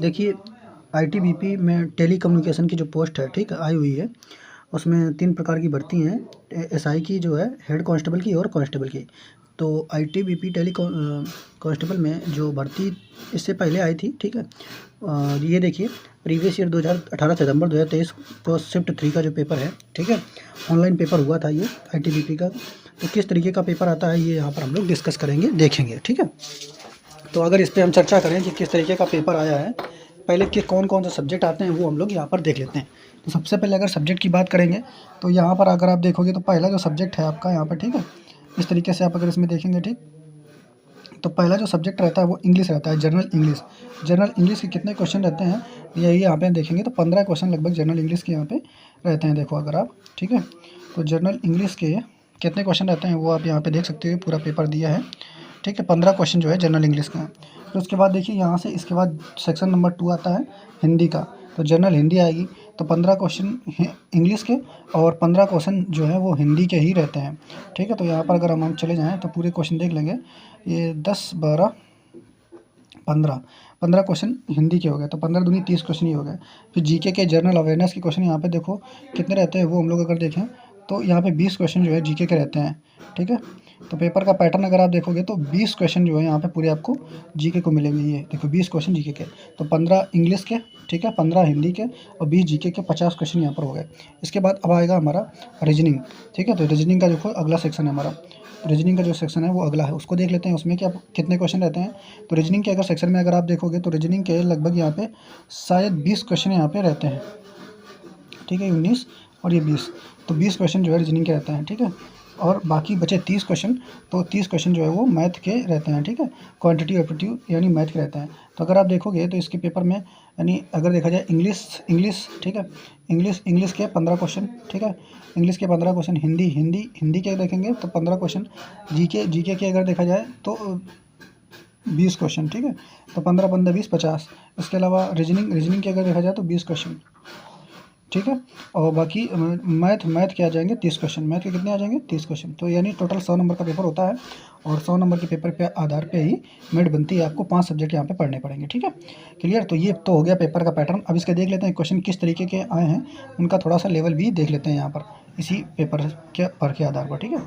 देखिए, आईटीबीपी में tele communication की जो पोस्ट है, ठीक है, आई हुई है। उसमें 3 प्रकार की भर्ती हैं, एसआई की जो है, हेड कांस्टेबल की और कांस्टेबल की। तो आईटीबीपी कांस्टेबल में जो भर्ती इससे पहले आई थी, ठीक है। ये देखिए, प्रीवियस ईयर 2018 सितंबर 2023 को शिफ्ट 3 का जो पेपर है, ठीक है, ऑनलाइन पेपर हुआ था ये आईटीबीपी का। तो किस तरीके का पेपर आता है, ये यहाँ पर हम लोग डिस्कस करेंगे, देखेंगे, ठीक है। तो अगर इस पे हम चर्चा करें कि किस तरीके का पेपर आया है, पहले कि कौन-कौन से सब्जेक्ट आते हैं, वो हम लोग यहाँ पर देख लेते हैं। तो सबसे पहले अगर सब्जेक्ट की बात करेंगे, तो यहाँ पर अगर आप देखोगे तो पहला जो सब्जेक्ट है आपका यहाँ पर, ठीक है, इस तरीके से आप अगर इसमें देखेंगे, ठीक, तो पहला जो सब्जेक्ट रहता है वो इंग्लिश रहता है, जनरल इंग्लिश। जनरल इंग्लिश के कितने क्वेश्चन रहते हैं, यही यहाँ पे देखेंगे तो 15 क्वेश्चन लगभग जनरल इंग्लिश के यहाँ पे रहते हैं। देखो अगर आप, ठीक है, तो जनरल इंग्लिश के कितने क्वेश्चन रहते हैं वो आप यहाँ पे देख सकते हो, पूरा पेपर दिया है, ठीक है। 15 क्वेश्चन जो है जनरल इंग्लिश का। फिर उसके बाद देखिए यहाँ से, इसके बाद सेक्शन नंबर 2 आता है हिंदी का। तो जनरल हिंदी आएगी, तो 15 क्वेश्चन इंग्लिश के और 15 क्वेश्चन जो है वो हिंदी के ही रहते हैं, ठीक है। तो यहाँ पर अगर हम चले जाएँ तो पूरे क्वेश्चन देख लेंगे, ये 10, 12, 15 क्वेश्चन हिंदी के हो गए, तो 15 दूनी 30 क्वेश्चन ही हो गए। फिर जीके के जनरल अवेयरनेस के क्वेश्चन यहाँ पे देखो कितने रहते हैं, वो हम लोग अगर देखें तो यहाँ पे 20 क्वेश्चन जो है जीके के रहते हैं, ठीक है। तो पेपर का पैटर्न अगर आप देखोगे तो 20 क्वेश्चन जो है यहाँ पे पूरे आपको जीके को मिलेंगे। ये देखो 20 क्वेश्चन जीके के, तो 15 इंग्लिश के, ठीक है, 15 हिंदी के और 20 जीके के, 50 क्वेश्चन यहाँ पर हो गए। इसके बाद अब आएगा हमारा रीजनिंग, ठीक है। तो रीजनिंग का देखो अगला सेक्शन है हमारा, रीजनिंग का जो सेक्शन है वो अगला है, उसको देख लेते हैं। उसमें क्या कितने क्वेश्चन रहते हैं, तो रीजनिंग के अगर सेक्शन में अगर आप देखोगे तो रीजनिंग के लगभग यहाँ पे शायद 20 क्वेश्चन यहाँ पे रहते हैं, ठीक है, 19 और ये 20, तो 20 क्वेश्चन जो है रीजनिंग के रहते हैं, ठीक है। और बाकी बचे 30 क्वेश्चन, तो 30 क्वेश्चन जो है वो मैथ के रहते हैं, ठीक है, क्वांटिटी एप्टीट्यूड यानी मैथ के रहते हैं। तो अगर आप देखोगे तो इसके पेपर में, यानी अगर देखा जाए इंग्लिश, ठीक है, इंग्लिश के 15 क्वेश्चन, ठीक है, इंग्लिश के 15 क्वेश्चन, हिंदी के देखेंगे तो 15 क्वेश्चन, जीके के अगर देखा जाए तो 20 क्वेश्चन, ठीक है। तो 15, 15, 20, 50। इसके अलावा रीजनिंग के अगर देखा जाए तो 20 क्वेश्चन, ठीक है। और बाकी मैथ के आ जाएंगे 30 क्वेश्चन, मैथ के कितने आ जाएंगे 30 क्वेश्चन। तो यानी टोटल 100 नंबर का पेपर होता है, और 100 नंबर के पेपर पे आधार पे ही मेरिट बनती है। आपको 5 सब्जेक्ट यहाँ पे पढ़ने पड़ेंगे, ठीक है, क्लियर। तो ये तो हो गया पेपर का पैटर्न। अब इसके देख लेते हैं क्वेश्चन किस तरीके के आए हैं, उनका थोड़ा सा लेवल भी देख लेते हैं यहाँ पर, इसी पेपर के आधार पर, ठीक है।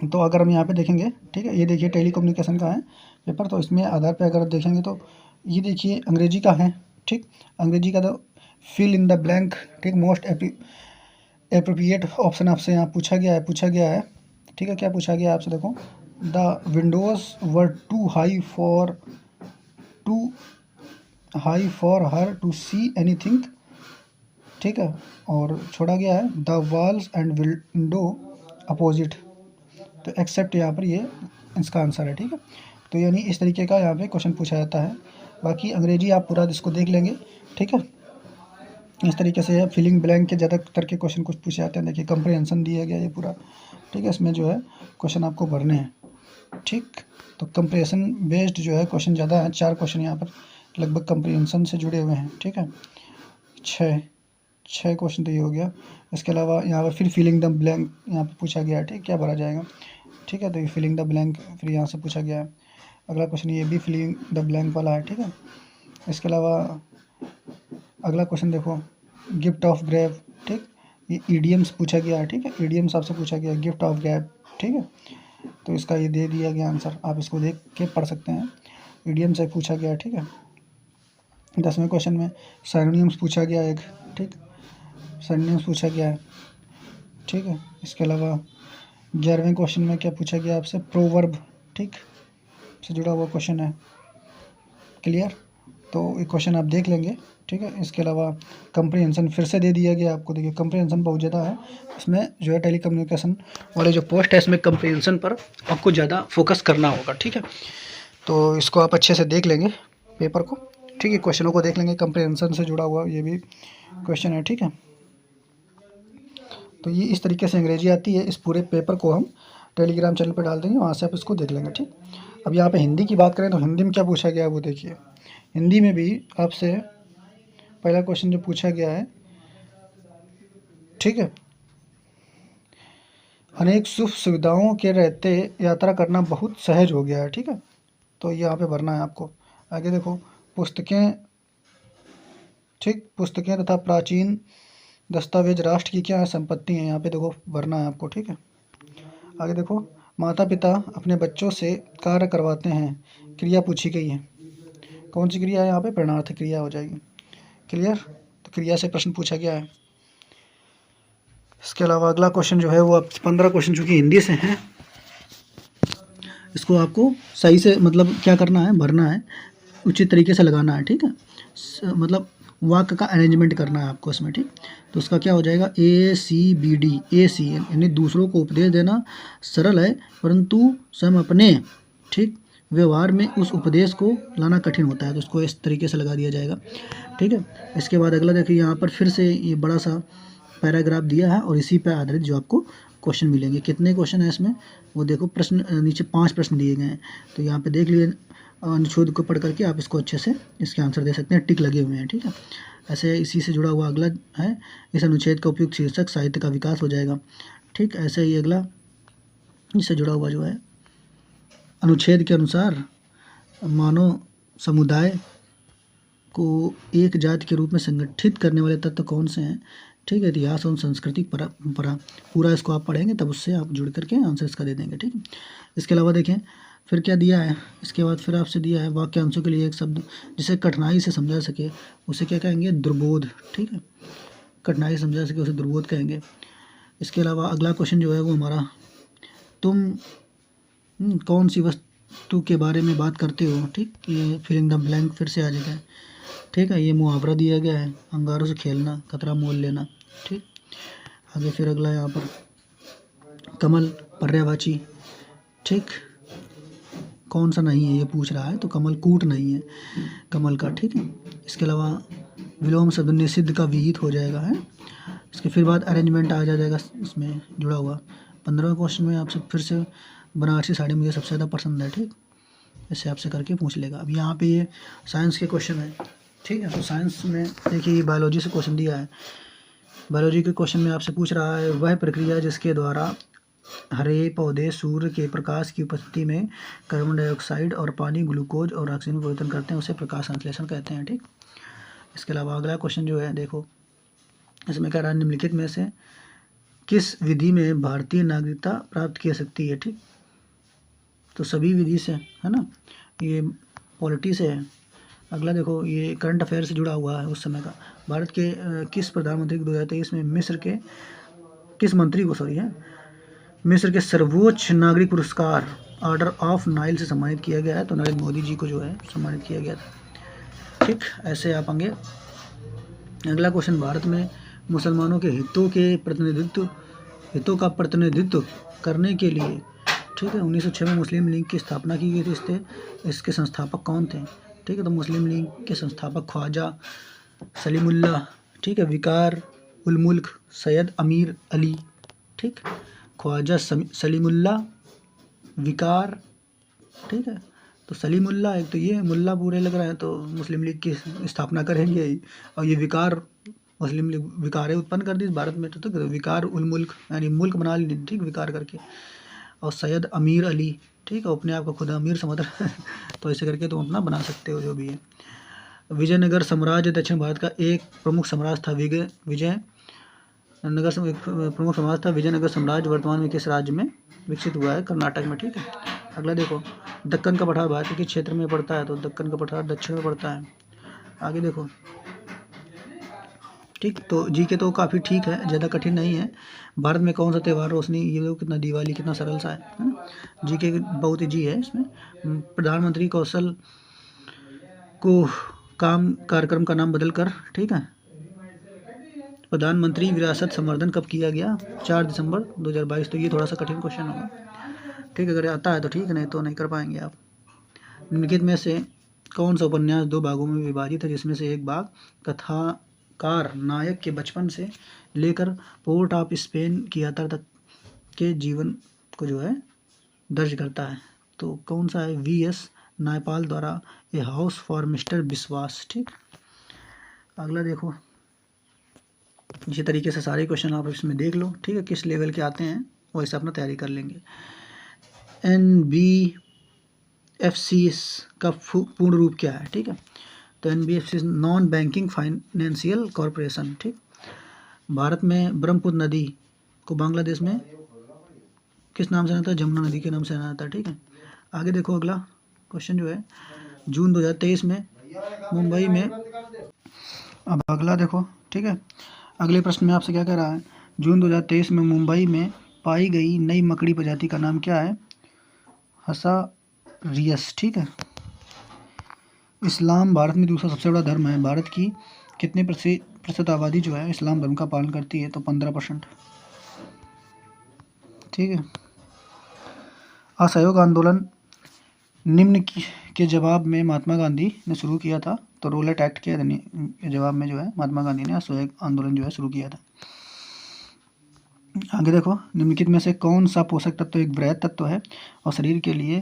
तो अगर हम यहाँ पे देखेंगे, ठीक है, ये देखिए टेली कम्युनिकेशन का है पेपर, तो इसमें आधार पे अगर देखेंगे तो ये देखिए अंग्रेजी का है, ठीक, अंग्रेजी का तो फिल इन द ब्लैंक, ठीक, मोस्ट एप्रोप्रिएट ऑप्शन आपसे यहाँ पूछा गया है, ठीक है। क्या पूछा गया है आपसे, देखो, the windows were too high for her to see anything, ठीक है। और छोड़ा गया है the walls and window opposite, तो एक्सेप्ट यहाँ पर ये इसका आंसर है, ठीक है। तो यानी इस तरीके का यहाँ पे क्वेश्चन पूछा जाता है। बाकी अंग्रेजी आप पूरा इसको देख लेंगे, ठीक है। इस तरीके से है, फिलिंग ब्लैंक के ज़्यादातर के क्वेश्चन कुछ पूछे जाते हैं। देखिए कंप्रिहेंशन दिया गया ये पूरा, ठीक है, इसमें जो है क्वेश्चन आपको भरने हैं, ठीक। तो कंप्रिहेंशन बेस्ड जो है क्वेश्चन ज़्यादा है, 4 क्वेश्चन यहाँ पर लगभग कंप्रिहेंशन से जुड़े हुए हैं, ठीक है। 6 क्वेश्चन तो ये हो गया। इसके अलावा यहाँ पर फिर फिलिंग द ब्लैंक यहाँ पर पूछा गया है, ठीक, क्या भरा जाएगा, ठीक है। तो ये फिलिंग द ब्लैंक फिर यहाँ से पूछा गया है। अगला क्वेश्चन ये भी फिलिंग द ब्लैंक वाला है, ठीक है। इसके अलावा अगला क्वेश्चन देखो, गिफ्ट ऑफ ग्रेव, ठीक, ये ईडियम्स पूछा गया है, ठीक है, ईडियम्स आपसे पूछा गया है, गिफ्ट ऑफ ग्रेव, ठीक है। तो इसका ये दे दिया गया आंसर, आप इसको देख के पढ़ सकते हैं, ईडियम से पूछा गया है, ठीक है। 10वें क्वेश्चन में सिनोनिम्स पूछा गया एक, ठीक, सिनोनिम्स पूछा गया है, ठीक है। इसके अलावा 11वें क्वेश्चन में क्या पूछा गया आपसे, प्रोवर्ब, ठीक, से जुड़ा हुआ क्वेश्चन है, क्लियर। तो ये क्वेश्चन आप देख लेंगे, ठीक है। इसके अलावा कंप्रीहेंशन फिर से दे दिया गया आपको। देखिए कंप्रीहेंशन बहुत ज़्यादा है इसमें, जो है टेली कम्युनिकेशन वाले जो पोस्ट है इसमें कंप्रीहेंशन पर आपको ज़्यादा फोकस करना होगा, ठीक है। तो इसको आप अच्छे से देख लेंगे पेपर को, ठीक है, क्वेश्चनों को देख लेंगे, कंप्रीहेंशन से जुड़ा हुआ ये भी क्वेश्चन है, ठीक है। तो ये इस तरीके से अंग्रेजी आती है। इस पूरे पेपर को हम टेलीग्राम चैनल पर डाल देंगे, वहाँ से आप इसको देख लेंगे, ठीक। अब यहाँ पे हिंदी की बात करें तो हिंदी में क्या पूछा गया है वो देखिए। हिंदी में भी आपसे पहला क्वेश्चन जो पूछा गया है, ठीक है, अनेक सुख सुविधाओं के रहते यात्रा करना बहुत सहज हो गया है, ठीक है। तो यहाँ पे भरना है आपको। आगे देखो, पुस्तकें ठीक। पुस्तकें तथा प्राचीन दस्तावेज राष्ट्र की क्या है, संपत्ति है, यहाँ पे देखो भरना है आपको। ठीक है, आगे देखो, माता पिता अपने बच्चों से कार्य करवाते हैं, क्रिया पूछी गई है, कौन सी क्रिया है यहाँ पे, प्रणनार्थ क्रिया हो जाएगी। क्लियर, तो क्रिया से प्रश्न पूछा गया है। इसके अलावा अगला क्वेश्चन जो है वो अब 15 क्वेश्चन चूँकि हिंदी से हैं, इसको आपको सही से मतलब क्या करना है, भरना है, उचित तरीके से लगाना है। ठीक है, मतलब वाक्य का अरेंजमेंट करना है आपको इसमें। ठीक, तो उसका क्या हो जाएगा, ACBD, AC यानी दूसरों को उपदेश देना सरल है परंतु स्वयं अपने ठीक व्यवहार में उस उपदेश को लाना कठिन होता है, तो उसको इस तरीके से लगा दिया जाएगा। ठीक है, इसके बाद अगला देखिए, यहाँ पर फिर से ये बड़ा सा पैराग्राफ दिया है और इसी पर आधारित जो आपको क्वेश्चन मिलेंगे। कितने क्वेश्चन है इसमें, वो देखो, प्रश्न नीचे 5 प्रश्न दिए गए हैं, तो यहाँ पे देख लीजिए, अनुच्छेद को पढ़ करके आप इसको अच्छे से इसके आंसर दे सकते हैं, टिक लगे हुए हैं। ठीक है, ऐसे इसी से जुड़ा हुआ अगला है, इस अनुच्छेद का उपयुक्त शीर्षक साहित्य का विकास हो जाएगा। ठीक, ऐसे ही अगला इससे जुड़ा हुआ जो है, अनुच्छेद के अनुसार मानव समुदाय को एक जाति के रूप में संगठित करने वाले तत्व कौन से हैं। ठीक है, इतिहास और सांस्कृतिक परंपरा, पूरा इसको आप पढ़ेंगे तब उससे आप जुड़ करके आंसर इसका दे देंगे। ठीक है, इसके अलावा देखें फिर क्या दिया है, इसके बाद फिर आपसे दिया है वाक्यांशों के लिए एक शब्द जिसे कठिनाई से समझा सके, उसे क्या कहेंगे, दुर्बोध। ठीक है, कठिनाई से समझा सके उसे दुर्बोध कहेंगे। इसके अलावा अगला क्वेश्चन जो है वो हमारा, तुम कौन सी वस्तु के बारे में बात करते हो। ठीक, ये फिलिंग द ब्लैंक फिर से आ जाएगा। ठीक है, ये मुहावरा दिया गया है, अंगारों से खेलना, खतरा मोल लेना। ठीक, आगे फिर अगला यहाँ पर कमल, पर्यायवाची। ठीक, कौन सा नहीं है ये पूछ रहा है, तो कमल कूट नहीं है कमल का। ठीक है, इसके अलावा विलोम शब्द निषिद्ध का विहित हो जाएगा है। इसके फिर बाद अरेंजमेंट आ जाएगा इसमें जुड़ा हुआ। 15वें क्वेश्चन में आपसे फिर से बनारसी साड़ी मुझे सबसे ज़्यादा पसंद है। ठीक, ऐसे आपसे करके पूछ लेगा। अब यहाँ पे ये साइंस के क्वेश्चन है। ठीक है, तो साइंस में देखिए बायोलॉजी से क्वेश्चन दिया है। बायोलॉजी के क्वेश्चन में आपसे पूछ रहा है, वह प्रक्रिया जिसके द्वारा हरे पौधे सूर्य के प्रकाश की उपस्थिति में कार्बन डाइऑक्साइड और पानी, ग्लूकोज और ऑक्सीजन में परिवर्तन करते हैं, उसे प्रकाश संश्लेषण कहते हैं। ठीक, इसके अलावा अगला क्वेश्चन जो है देखो, इसमें कह रहा है निम्नलिखित में से किस विधि में भारतीय नागरिकता प्राप्त की जा सकती है। ठीक, तो सभी विधि से है ना, ये पॉलिटी से है। अगला देखो, ये करंट अफेयर से जुड़ा हुआ है उस समय का। भारत के किस प्रधानमंत्री को 2023 में मिस्र के किस मंत्री को मिस्र के सर्वोच्च नागरिक पुरस्कार ऑर्डर ऑफ नाइल से सम्मानित किया गया है, तो नरेंद्र मोदी जी को जो है सम्मानित किया गया था। ठीक, ऐसे आप आगे। अगला क्वेश्चन, भारत में मुसलमानों के हितों का प्रतिनिधित्व करने के लिए, ठीक है, 1906 में मुस्लिम लीग की स्थापना की गई थी। इसके संस्थापक कौन थे। ठीक है, तो मुस्लिम लीग के संस्थापक ख्वाजा सलीमुल्लाह, ठीक है, विकार उल मुल्क सैयद अमीर अली। ठीक, ख्वाजा सलीमुल्लाह, विकार। ठीक है, तो सलीमुल्लाह, एक तो ये मुल्ला पूरे लग रहा है, तो मुस्लिम लीग की स्थापना करेंगे ही, और ये विकार, मुस्लिम लीग विकारें उत्पन्न कर दी भारत में, तो विकार उल मुल्क यानी मुल्क बना ली। ठीक, विकार करके, और सैयद अमीर अली। ठीक है, अपने आप को खुद अमीर समझ रहा है तो ऐसे करके तुम अपना बना सकते हो जो भी है। विजयनगर साम्राज्य दक्षिण भारत का एक प्रमुख साम्राज्य था। प्रमुख साम्राज्य था। विजयनगर साम्राज्य वर्तमान में किस राज्य में विकसित हुआ है, कर्नाटक में। ठीक है, अगला देखो, दक्कन का पठार भारत के किस क्षेत्र में पड़ता है, तो दक्कन का पठार दक्षिण में पड़ता है। आगे देखो, ठीक, तो जी के तो काफ़ी ठीक है, ज़्यादा कठिन नहीं है। भारत में कौन सा त्यौहार रोशनी, ये देखो कितना दिवाली कितना सरल सा है ना। जी के बहुत ही जी है इसमें। प्रधानमंत्री कौशल को कार्यक्रम का नाम बदल कर, ठीक है, प्रधानमंत्री विरासत संवर्धन कब किया गया, 4 दिसंबर 2022। तो ये थोड़ा सा कठिन क्वेश्चन होगा। ठीक, अगर आता है तो ठीक है, नहीं तो नहीं कर पाएंगे आप। निम्नलिखित में से कौन सा उपन्यास 2 भागों में विभाजित है, जिसमें से एक भाग कथाकार नायक के बचपन से लेकर पोर्ट ऑफ स्पेन की यात्रा तक के जीवन को जो है दर्ज करता है, तो कौन सा है, VS नायपाल द्वारा ए हाउस फॉर मिस्टर विश्वास। ठीक, अगला देखो, इसी तरीके से सारे क्वेश्चन आप इसमें देख लो। ठीक है, किस लेवल के आते हैं वैसे अपना तैयारी कर लेंगे। NBFCs का पूर्ण रूप क्या है। ठीक है, तो NBFC non banking financial corporation. ठीक, भारत में ब्रह्मपुत्र नदी को बांग्लादेश में किस नाम से आता है? जमुना नदी के नाम से आता है। ठीक है, आगे देखो अगला क्वेश्चन जो है जून 2023 में मुंबई में, अब अगला देखो। ठीक है, अगले प्रश्न में आपसे क्या कह रहा है? जून 2023 में मुंबई में पाई गई नई मकड़ी प्रजाति का नाम क्या है? हसारियस। ठीक है, इस्लाम भारत में दूसरा सबसे बड़ा धर्म है। भारत की कितने प्रतिशत आबादी जो है इस्लाम धर्म का पालन करती है? तो 15%। ठीक है, असहयोग आंदोलन निम्न के जवाब में महात्मा गांधी ने शुरू किया था। तो रोलेट एक्ट के जवाब में जो है महात्मा गांधी ने असहयोग आंदोलन जो है शुरू किया था। आगे देखो, निम्नलिखित में से कौन सा पोषक तत्व एक वृहद तत्व है और शरीर के लिए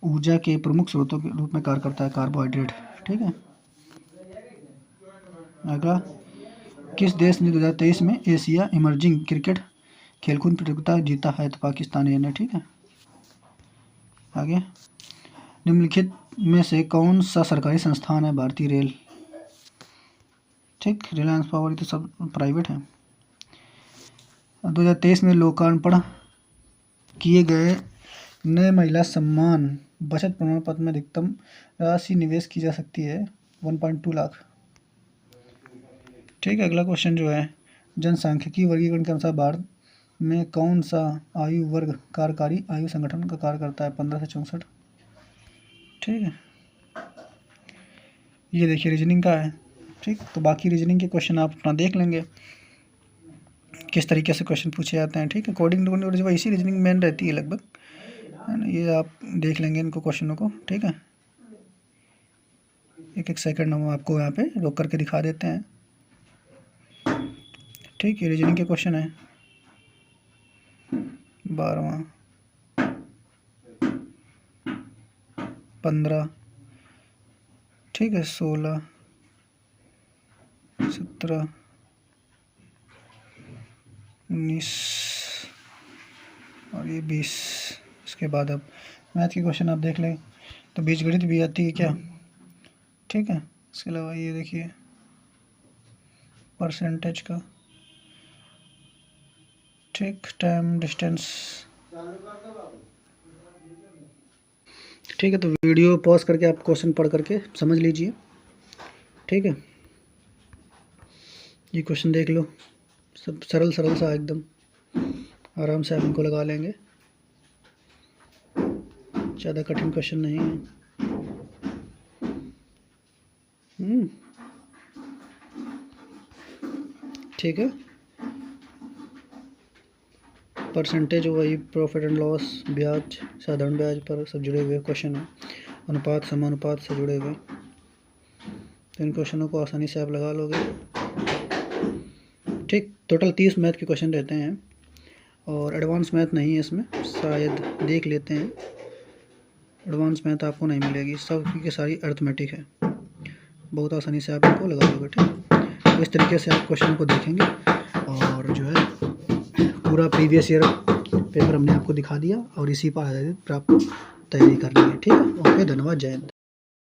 ऊर्जा के प्रमुख स्रोतों के रूप में कार्य करता है? कार्बोहाइड्रेट। ठीक है, अगला, किस देश ने 2023 में एशिया इमर्जिंग क्रिकेट खेलकूद प्रतियोगिता जीता है? तो पाकिस्तान ने। ठीक है, आगे, निम्नलिखित में से कौन सा सरकारी संस्थान है? भारतीय रेल। ठीक, रिलायंस पावर, ये तो सब प्राइवेट है। 2023 में लोकार्पण किए गए नए महिला सम्मान बचत प्रमाण पत्र में अधिकतम राशि निवेश की जा सकती है 1.2 लाख। ठीक है, अगला क्वेश्चन जो है जनसांख्यिकी वर्गीकरण के अनुसार भारत में कौन सा आयु वर्ग कार्यकारी आयु संगठन का कार्य करता है? 15 से 64। ठीक है, ये देखिए रीजनिंग का है। ठीक, तो बाकी रीजनिंग के क्वेश्चन आप अपना देख लेंगे किस तरीके से क्वेश्चन पूछे जाते हैं। ठीक है, कोडिंग जो इसी रीजनिंग मेन रहती है लगभग, है ना, ये आप देख लेंगे इनको क्वेश्चनों को। ठीक है, एक एक सेकंड हम आपको यहाँ पे रोक करके दिखा देते हैं। ठीक है, रीजनिंग के क्वेश्चन है 12वां, 15, ठीक है, 16, 17, 19 और ये 20। इसके बाद अब मैथ के क्वेश्चन आप देख लें तो बीजगणित भी आती है क्या? ठीक है, इसके अलावा ये देखिए परसेंटेज का। ठीक, टाइम डिस्टेंस। ठीक है, तो वीडियो पॉज करके आप क्वेश्चन पढ़ करके समझ लीजिए। ठीक है, ये क्वेश्चन देख लो, सब सरल सरल सा एकदम, आराम से आप इनको लगा लेंगे, ज़्यादा कठिन क्वेश्चन नहीं है। ठीक है, परसेंटेज वही प्रॉफिट एंड लॉस, ब्याज, साधारण ब्याज पर सब जुड़े हुए क्वेश्चन हैं, अनुपात समानुपात से जुड़े हुए। तो इन क्वेश्चनों को आसानी से आप लगा लोगे। ठीक, टोटल 30 मैथ के क्वेश्चन रहते हैं और एडवांस मैथ नहीं है इसमें, शायद देख लेते हैं। एडवांस मैथ आपको नहीं मिलेगी, सब की सारी अर्थमेटिक है, बहुत आसानी से आप इनको लगा लोगे। ठीक, तो इस तरीके से आप क्वेश्चन को देखेंगे और जो है पूरा प्रीवियस ईयर पेपर हमने आपको दिखा दिया और इसी पर आधारित आपको तैयारी कर लेंगे। ठीक है, ओके, धन्यवाद, जय हिंद।